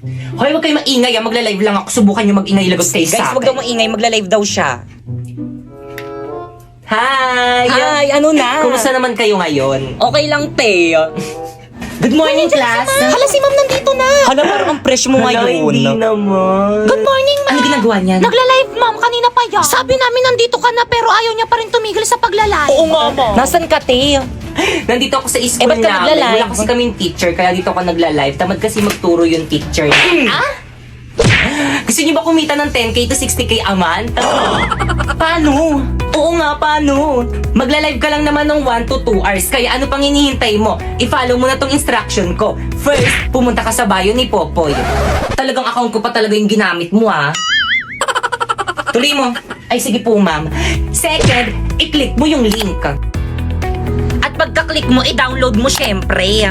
Hoy, huwag kayo maingay ah. Magla-live lang ako. Subukan nyo mag-ingay lagot kayo Guys, sa wag daw maingay, magla-live daw siya. Hi! Hi, ano na? Kumusta naman kayo ngayon? Okay lang, te. Good morning, class! Hala, si ma'am nandito na. Hala, parang ang fresh mo Hala, ngayon. hindi naman. Good morning, ma'am. Ano ginagawa niyan? Nagla-live, ma'am. Kanina pa yan. Sabi namin nandito ka na pero ayaw niya pa rin tumigil sa pagla-live. Oo nga, ma'am. Nasaan ka, te? Nandito ako sa school ba't ka namin. nagla-live? Wala kasi kaming teacher, kaya dito ako nagla-live. Tamad kasi magturo yung teacher. Gusto niyo ba kumita ng 10k to 60k a month? Paano? Oo nga, paano? Magla-live ka lang naman ng 1 to 2 hours. Kaya ano pang hinihintay mo? I-follow mo na tong instruction ko. First, pumunta ka sa bio ni Popoy. Talagang account ko pa talaga yung ginamit mo, ha? Tuloy mo. Ay, sige po, ma'am. Second, i-click mo yung link. At pagka-click mo, i-download mo syempre.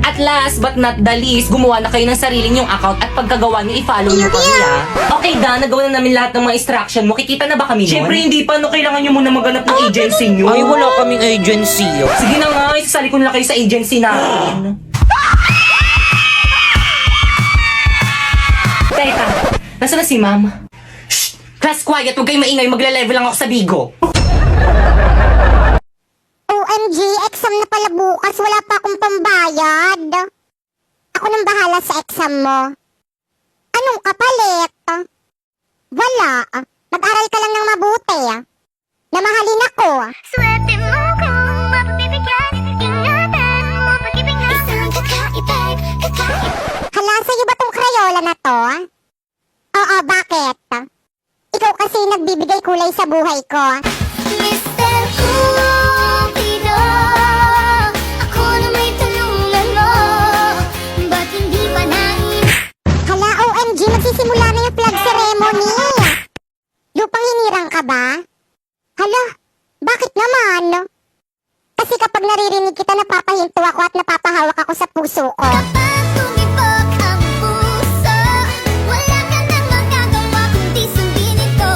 At last but not the least, gumawa na kayo ng sarili nyong account at pagkagawa nyo, i-follow nyo kami, ha? Okay, Dan, nagawa na namin lahat ng mga instruction mo. Kikita na ba kami nun? Siyempre, hindi pa. No, kailangan nyo muna maghanap ng agency nyo. Ay, wala kaming agency. Sige na nga, isasali ko na kayo sa agency namin. Teka, nasa na si ma'am? Shh! Class quiet, huwag kayong maingay. Magla-level lang ako sa Bigo. OMG, exam na pala bukas. Wala pa akong pambayad. Ako nang bahala sa exam mo. Anong kapalit? Wala. Mag-aral ka lang ng mabuti. Namahalin ako. Swerte mo kung mapabibigyan, ingatan mo pag-ibig na isang kakaibig. Hala, sa'yo ba tong Crayola na to? Oo, bakit? Ikaw kasi nagbibigay kulay sa buhay ko. Mr. Cupido, ako na may tulungan mo. Ba't hindi pa Hala, OMG, magsisimula na yung flag ceremony. Lupang hinirang ka ba? Hala, bakit naman? Kasi kapag naririnig kita, napapahinto ako at napapahawak ako sa puso ko. Kapag tumibok ang puso, wala ka nang magagawa kundi sundin ito.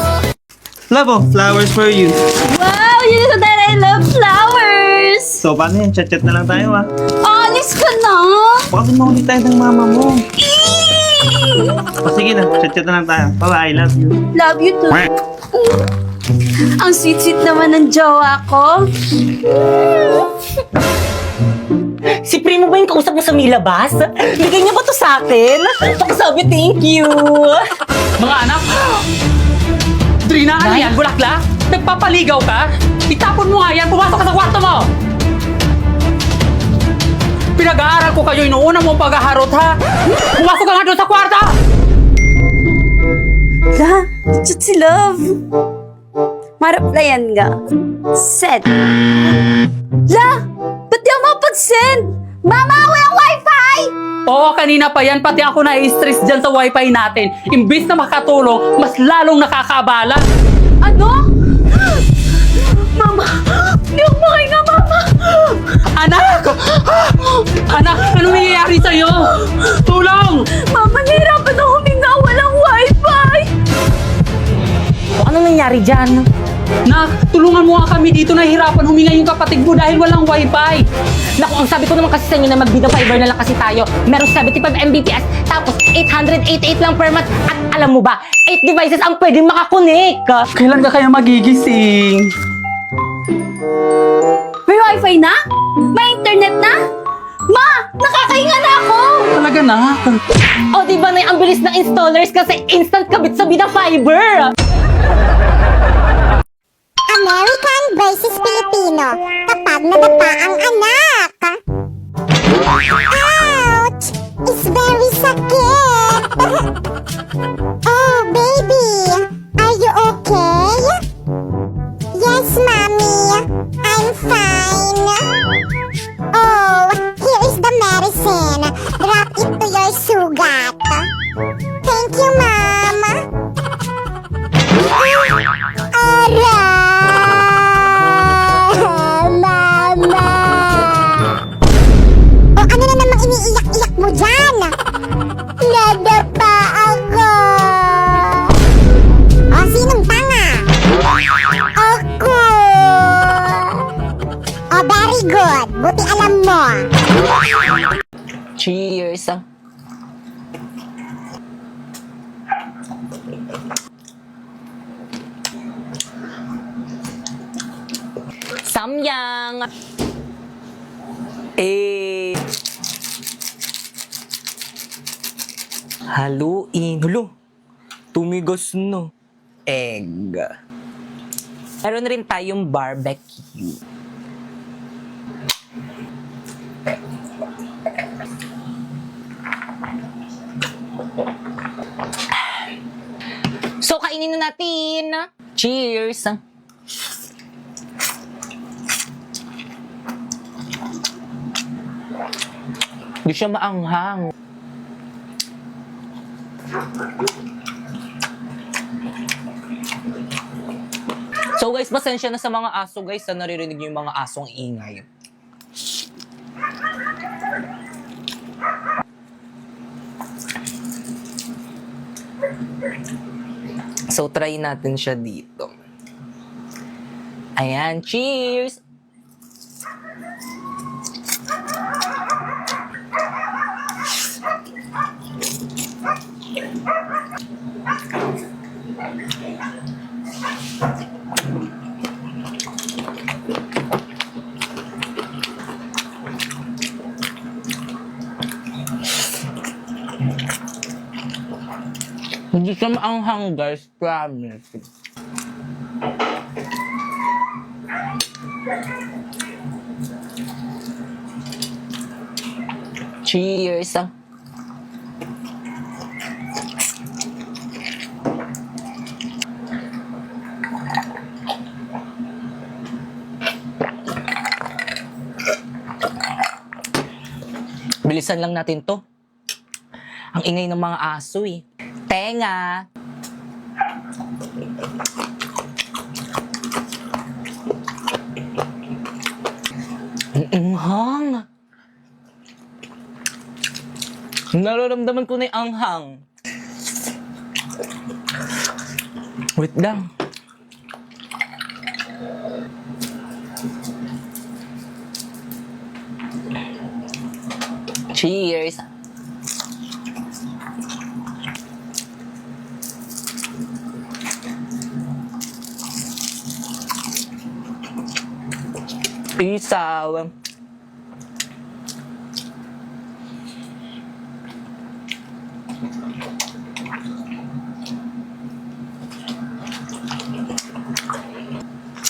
Love, flowers for you. Wow, you know that I love flowers. So, paano yan? Chat-chat na lang tayo, ah. Honest ka na? Baka mahuli tayo ng mama mo. O, sige na. Chat-chat na lang tayo. Bye-bye, I love you. Love you too. Ang sweet-sweet naman ng jowa ko. Si Primo ba yung kausap mo sa Milabas? Bigay niya ba to sa akin? Pakisabi, thank you. Mga anak! Drina, ano yan? Bulakla? Nagpapaligaw ka? Itapon mo nga yan! Pumasok ka sa kwarto mo! Pinag-aaral ko kayo, inuuna mo paghaharot, ha? Pumasok ka nga doon sa kwarto! La, chat si Love. Maraplayan nga. Send. La, ba't di ako makapag-send? Mama, walang wifi! Oo, kanina pa yan. Pati ako na-stress dyan sa wifi natin. Imbis na makatulong, mas lalong nakakaabala. Ano? Mama, di ako makahinga, Mama. Anak! Anak, anong nangyayari sa'yo? Tulong! Mama, nahirapan ako huminga. Walang wifi. O, anong nangyari dyan? Nak, tulungan mo nga kami dito. Nahihirapan huminga yung kapatid mo dahil walang wifi. Naku, ang sabi ko naman kasi sa inyo na mag-video fiber na lang kasi tayo. Meron 75 Mbps, tapos 888 lang per month. At alam mo ba, 8 devices ang pwedeng makakonek. Kailan ka kaya magigising? May wifi na? May internet na? Ma, nakakahinga na ako. Talaga na. O, di ba na ang bilis ng installers kasi instant kabit sa Vida Fiber. American versus Filipino. Kapag nadapa ang anak. Ouch! It's very sakit. Oh, baby. Are you okay? Yes, mommy. I'm fine. Oh, here is the medicine. Drop it to your sugat. Thank you, mom. Aray! Mama! O ano na namang iniiyak-iyak mo dyan? Nadapa ako! O sinong tanga? Ako! O very good. Buti alam mo. Cheers. Samyang! Eh... Haluin. Hulo, tumigos no. Egg. Meron rin tayong barbecue. So, kainin na natin. Cheers! Di siya maanghang. So guys, pasensya na sa mga aso guys na naririnig niyo yung mga asong ingay. So try natin siya dito. Ayan, cheers! Hindi siya maanghang guys, promise. Cheers! Bilisan lang natin to. Ang ingay ng mga aso eh. Tenga! Ang anghang! Nararamdaman ko na yung anghang. Wait lang. Cheers! Isaw.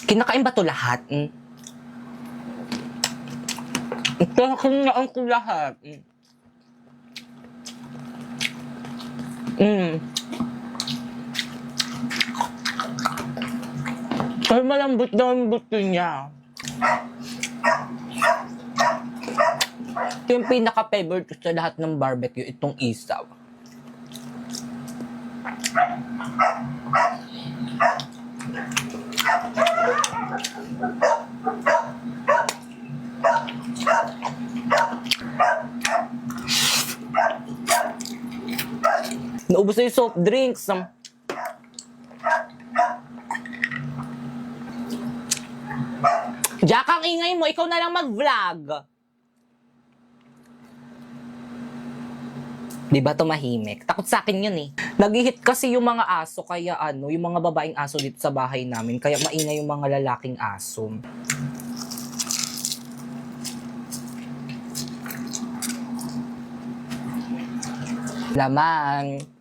Kinakain ba to lahat? Kinakain ko lahat. Ay, malambot na ang buto niya. Ito yung pinaka-favorite ko sa lahat ng barbecue, itong isaw. Naubos na yung soft drinks. Jack, ang ingay mo, ikaw na lang mag-vlog. Di ba tumahimik? Takot sa akin yun eh. Nag-hit kasi yung mga aso, kaya yung mga babaeng aso dito sa bahay namin, kaya maingay yung mga lalaking aso. Laman.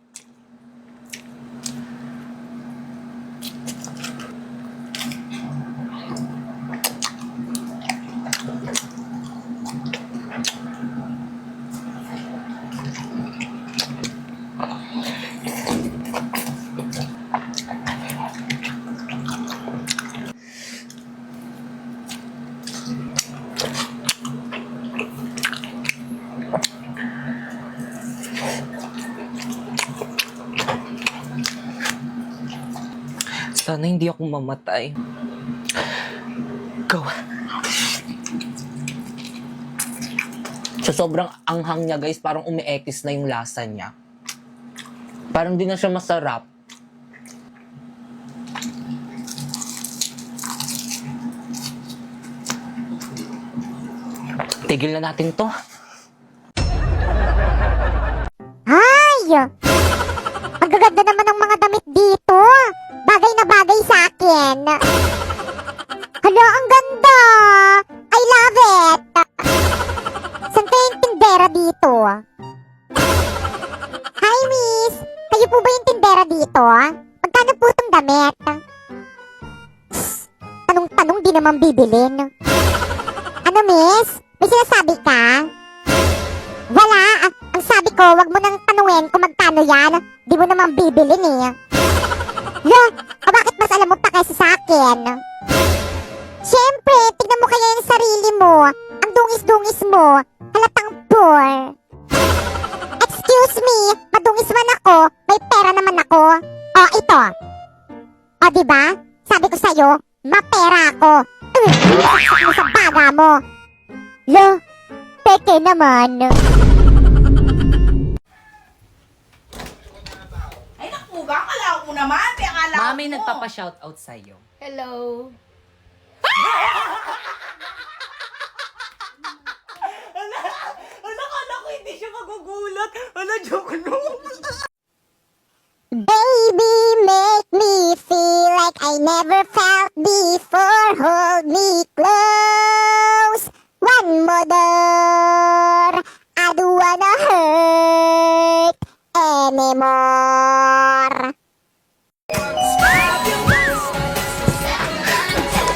Sana hindi ako mamatay. Go. So, sobrang anghang niya, guys. Parang umiekis na yung lasa niya. Parang di na siya masarap. Tigil na natin to. Ay, Ang gaganda naman ng mga damit dito. Bagay na bagay sa akin. Hala, ang ganda. I love it. Saan kayong tindera dito? Hi, miss. Kayo po ba yung tindera dito? Magkano po itong damit? Tanong-tanong di naman bibilin. Ano, miss? May sinasabi ka? Wala. Ang sabi ko, wag mo nang tanungin kung magkano yan. Di mo naman bibilin eh. Bakit mas alam mo pa kaysa sa akin? Siyempre, tignan mo kaya yung sarili mo. Ang dungis-dungis mo. Halatang poor. Excuse me, madungis man ako, may pera naman ako. O, ito. O, diba? Sabi ko sa'yo, mapera ako. Mo sa baga mo. Peke naman. Ay naku, akala ko naman. Akala ko. Mami, nagpapa-shoutout sa'yo. Hello. Kala ko hindi siya magugulat. Joke lang. Baby, make me feel like I never felt before. Hold me close. One more door. I don't wanna hurt anymore.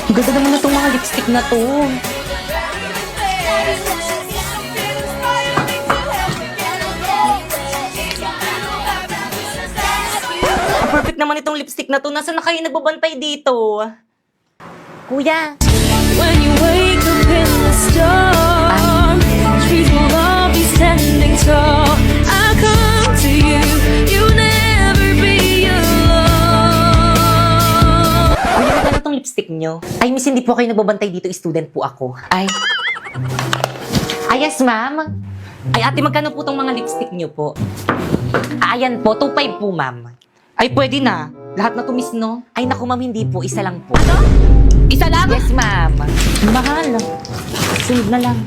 Ang ganda naman na itong mga lipstick na to. Ang perfect naman itong lipstick na to. Nasaan na kayo nagbabantay dito? Kuya. When you wake up in the storm, trees will all be standing tall. I come to you, you never be alone. Kuya, magkano itong lipstick nyo? Ay, miss, hindi po kayo nagbabantay dito. Student po ako. Ay, yes, ma'am. Ay, ate, magkano po itong mga lipstick nyo po? Ayan po, 2.5 po, ma'am. Ay, pwede na. Lahat na to, miss, no? Ay, naku, ma'am, hindi po. Isa lang po. Ano? Isa lang? Yes, ma'am. Mahal. Sunod na lang.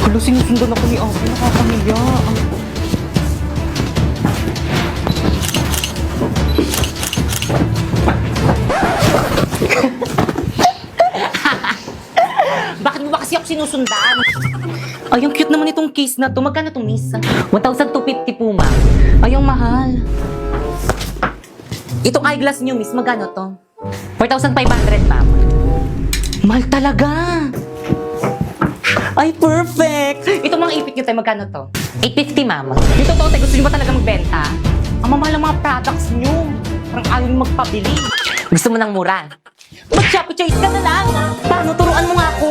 Hala, sinusundan ako ni Ate. Nakakamiya. Bakit mo ba kasi ako sinusundan? Ay, ang cute naman itong case na to. Magkano to, miss? 1,250 po, ma'am. Ay, ang mahal. Itong eyeglass nyo, miss, magkano to? 4,500, ma'am. Mahal talaga. Ay, perfect. Itong mga ipit nyo tayo, magkano to? 850, ma'am. Yung totoo tayo, gusto nyo ba talaga magbenta? Ang mamahal ng mga products nyo. Parang ayaw nyo magpabili. Gusto mo ng mura? Mag-Shopee Choice ka na lang. Paano? Turuan mo nga ako.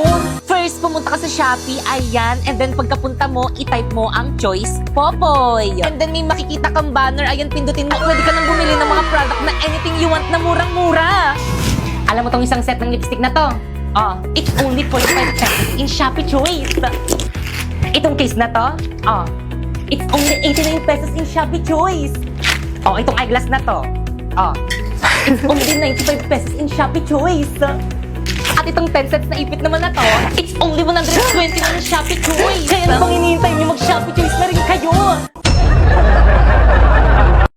First, pumunta ka sa Shopee, ayan. And then, pagkapunta mo, i-type mo ang Choice Popoy. And then, may makikita kang banner. Ayan, pindutin mo. Pwede ka nang bumili ng mga product na anything you want na murang-mura. Alam mo tong isang set ng lipstick na to? Oh, it's only 45 pesos in Shopee Choice. Itong case na to? Oh, it's only 89 pesos in Shopee Choice. Oh, itong eyeglass na to? Oh, it's only 95 pesos in Shopee Choice. At itong 10 sets na ipit naman na to, it's only 120 in Shopee Choice. Kaya ano pang hinihintay niyo, mag-Shopee Choice na rin kayo.